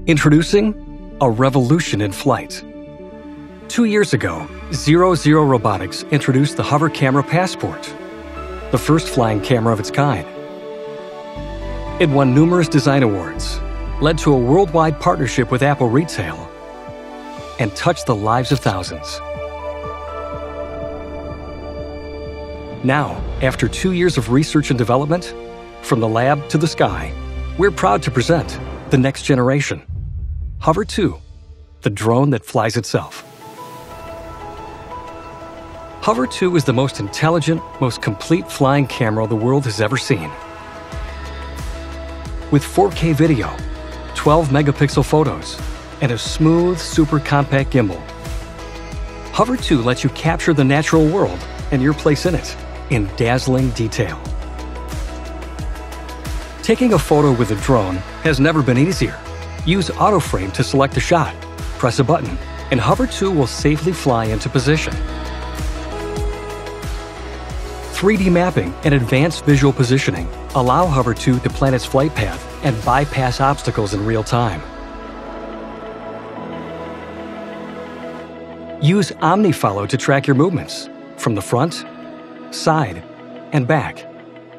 Introducing a revolution in flight. 2 years ago, Zero Robotics introduced the Hover Camera Passport, the first flying camera of its kind. It won numerous design awards, led to a worldwide partnership with Apple Retail, and touched the lives of thousands. Now, after 2 years of research and development, from the lab to the sky, we're proud to present the next generation, Hover 2, the drone that flies itself. Hover 2 is the most intelligent, most complete flying camera the world has ever seen. With 4K video, 12-megapixel photos, and a smooth, super compact gimbal, Hover 2 lets you capture the natural world and your place in it in dazzling detail. Taking a photo with a drone has never been easier. Use AutoFrame to select a shot, press a button, and Hover 2 will safely fly into position. 3D mapping and advanced visual positioning allow Hover 2 to plan its flight path and bypass obstacles in real time. Use OmniFollow to track your movements from the front, side, and back,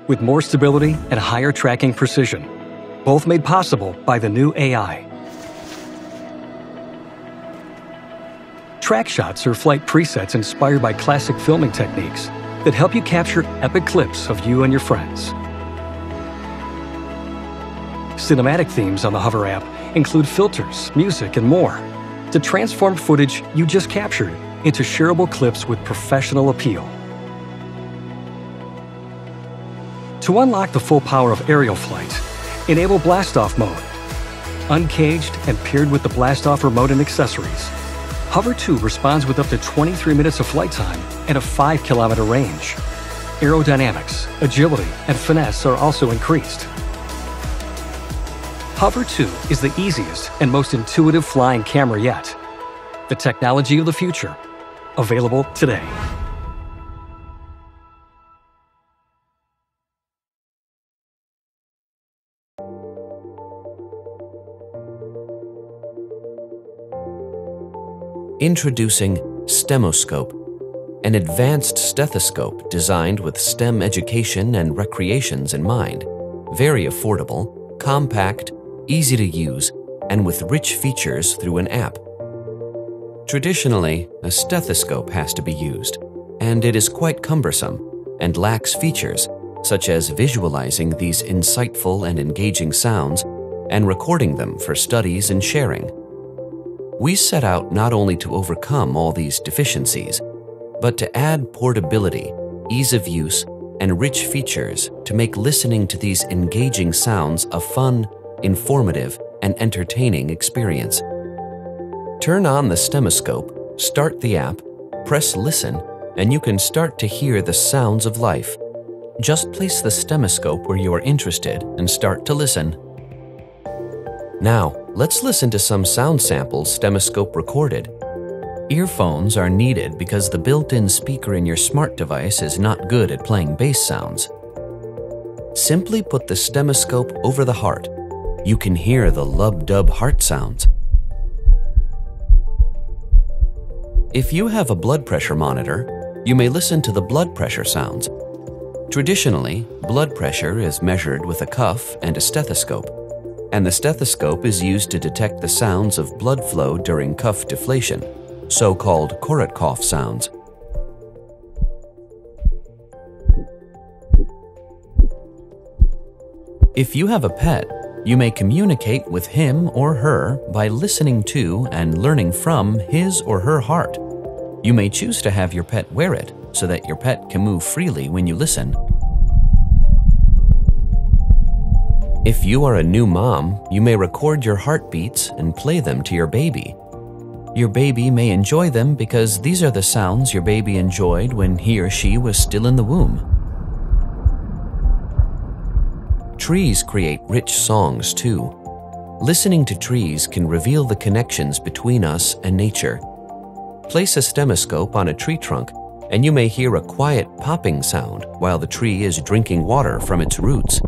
with more stability and higher tracking precision, both made possible by the new AI. Track shots are flight presets inspired by classic filming techniques that help you capture epic clips of you and your friends. Cinematic themes on the Hover app include filters, music, and more to transform footage you just captured into shareable clips with professional appeal. To unlock the full power of aerial flight, enable blast-off mode. Uncaged and paired with the blast-off remote and accessories, Hover 2 responds with up to 23 minutes of flight time and a 5-kilometer range. Aerodynamics, agility, and finesse are also increased. Hover 2 is the easiest and most intuitive flying camera yet. The technology of the future, available today. Introducing STEMoscope, an advanced stethoscope designed with STEM education and recreations in mind. Very affordable, compact, easy to use, and with rich features through an app. Traditionally, a stethoscope has to be used, and it is quite cumbersome and lacks features such as visualizing these insightful and engaging sounds and recording them for studies and sharing. We set out not only to overcome all these deficiencies, but to add portability, ease of use, and rich features to make listening to these engaging sounds a fun, informative, and entertaining experience. Turn on the STEMoscope, start the app, press listen, and you can start to hear the sounds of life. Just place the STEMoscope where you are interested and start to listen. Now, let's listen to some sound samples STEMoscope recorded. Earphones are needed because the built-in speaker in your smart device is not good at playing bass sounds. Simply put the STEMoscope over the heart. You can hear the lub-dub heart sounds. If you have a blood pressure monitor, you may listen to the blood pressure sounds. Traditionally, blood pressure is measured with a cuff and a stethoscope, and the stethoscope is used to detect the sounds of blood flow during cuff deflation, so-called Korotkoff sounds. If you have a pet, you may communicate with him or her by listening to and learning from his or her heart. You may choose to have your pet wear it so that your pet can move freely when you listen. If you are a new mom, you may record your heartbeats and play them to your baby. Your baby may enjoy them because these are the sounds your baby enjoyed when he or she was still in the womb. Trees create rich songs too. Listening to trees can reveal the connections between us and nature. Place a STEMoscope on a tree trunk and you may hear a quiet popping sound while the tree is drinking water from its roots.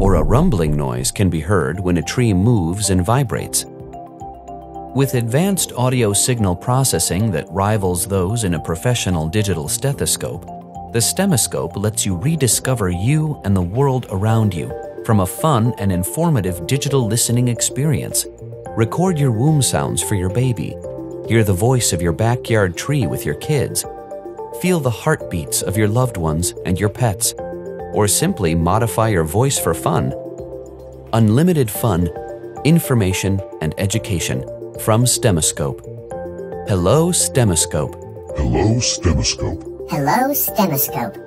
or a rumbling noise can be heard when a tree moves and vibrates. With advanced audio signal processing that rivals those in a professional digital stethoscope, the STEMoscope lets you rediscover you and the world around you from a fun and informative digital listening experience. Record your womb sounds for your baby. Hear the voice of your backyard tree with your kids. Feel the heartbeats of your loved ones and your pets. Or simply modify your voice for fun. Unlimited fun, information, and education from STEMoscope. Hello, STEMoscope. Hello, STEMoscope. Hello, STEMoscope.